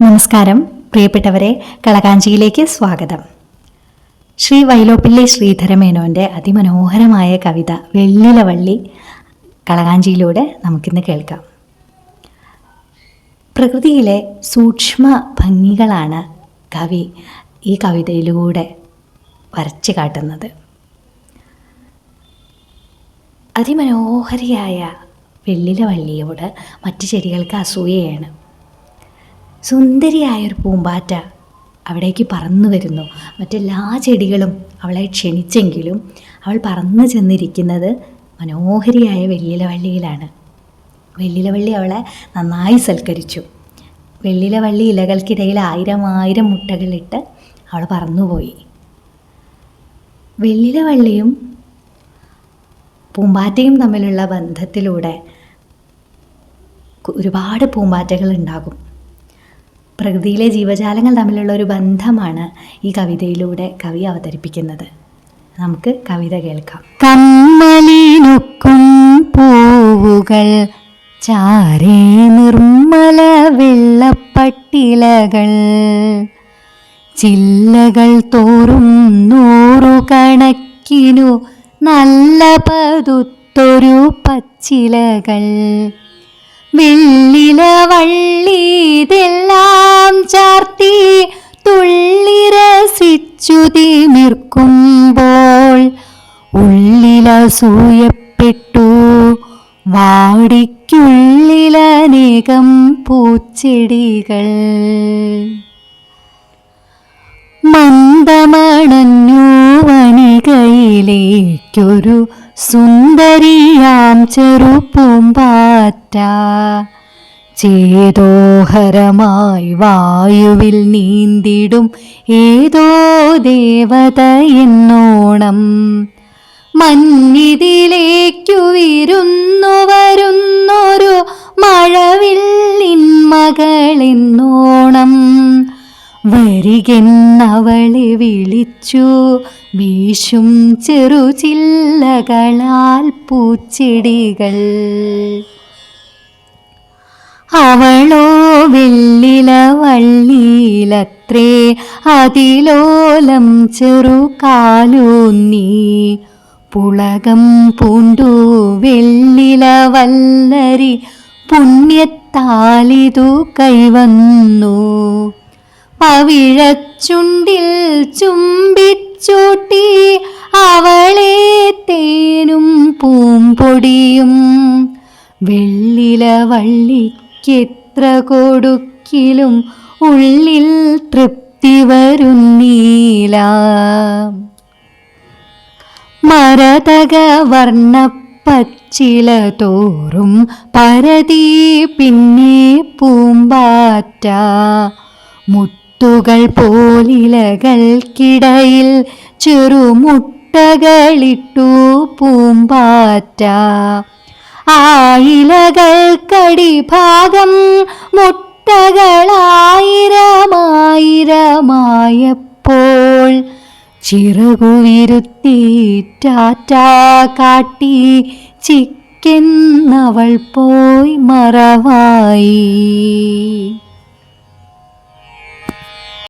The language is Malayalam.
നമസ്കാരം പ്രിയപ്പെട്ടവരെ, കളകാഞ്ചിയിലേക്ക് സ്വാഗതം. ശ്രീ വൈലോപ്പിള്ളി ശ്രീധരമേനോൻ്റെ അതിമനോഹരമായ കവിത വെള്ളിലവള്ളി കളകാഞ്ചിയിലൂടെ നമുക്കിന്ന് കേൾക്കാം. പ്രകൃതിയിലെ സൂക്ഷ്മ ഭംഗികളാണ് കവി ഈ കവിതയിലൂടെ വരച്ചു കാട്ടുന്നത്. അതിമനോഹരിയായ വെള്ളിലവള്ളിയോട് മറ്റു ചെടികൾക്ക് അസൂയയാണ്. സുന്ദരിയായൊരു പൂമ്പാറ്റ അവിടേക്ക് പറന്നു വരുന്നു. മറ്റെല്ലാ ചെടികളും അവളെ ക്ഷണിച്ചെങ്കിലും അവൾ പറന്നു ചെന്നിരിക്കുന്നത് മനോഹരിയായ വെള്ളിലവള്ളിയിലാണ്. വെള്ളിലവള്ളി അവളെ നന്നായി സൽക്കരിച്ചു. വെള്ളിലവള്ളി ഇലകൾക്കിടയിൽ 1000 മുട്ടകളിട്ട് അവൾ പറന്നുപോയി. വെള്ളിലവള്ളിയും പൂമ്പാറ്റയും തമ്മിലുള്ള ബന്ധത്തിലൂടെ ഒരുപാട് പൂമ്പാറ്റകൾ ഉണ്ടാകും. പ്രകൃതിയിലെ ജീവജാലങ്ങൾ തമ്മിലുള്ള ഒരു ബന്ധമാണ് ഈ കവിതയിലൂടെ കവി അവതരിപ്പിക്കുന്നത്. നമുക്ക് കവിത കേൾക്കാം. കമ്മലിനൊക്കും പൂവുകൾ ചാരേ നിർമ്മല വെള്ളപ്പട്ടിലകൾ ചില്ലകൾ തോറും 100 കണക്കിനു നല്ല പതുത്തൊരു പച്ചിലകൾ വെള്ളിലവള്ളിതെല്ലാം ചാർത്തി തുള്ളിരസിച്ചു തിമിർക്കുമ്പോൾ ഉള്ളിലസൂയപ്പെട്ടു വാടിക്കുള്ളിലനേകം പൂച്ചെടികൾ മന്ദമണഞ്ഞു വണികയിലേക്കൊരു സുന്ദരിയാം ചെറുപൂമ്പാറ്റ ചേതോഹരമായി വായുവിൽ നീന്തിടും ഏതോ ദേവത എന്നോണം മഞ്ഞിതിലേക്കു വിരുന്നു വരുന്നൊരു മഴവില്ലിൻ മകളെന്നോണം വരികെന്നവളെ വിളിച്ചു വീശും ചെറുചില്ലകളാൽ പൂച്ചെടികൾ. അവളോ വെള്ളിലവള്ളിയിലത്രേ അതിലോലം ചെറുകാലൂന്നി പുളകം പൂണ്ടു വെള്ളിലവല്ലരി പുണ്യത്താലിതു കൈവന്നു പവിഴച്ചുണ്ടിൽ ചുംബിച്ചൂട്ടി അവളെ തേനും പൂമ്പൊടിയും വെള്ളിലവള്ളിക്കെത്ര കൊടുക്കിലും ഉള്ളിൽ തൃപ്തി വരുന്നീല. മരതക വർണ്ണപ്പച്ചില തോറും പരതി പിന്നെ പൂമ്പാറ്റ മുത്തുകൾ പോലിലകൾക്കിടയിൽ ചെറുമുട്ടകളിട്ടു പൂമ്പാറ്റ ആയിലകൾക്കടിഭാഗം മുട്ടകളായിരമായിരമായപ്പോൾ ചിറകുവിരുത്തി ടാറ്റാ കാട്ടി ചിക്കെന്നവൾ പോയി മറവായി.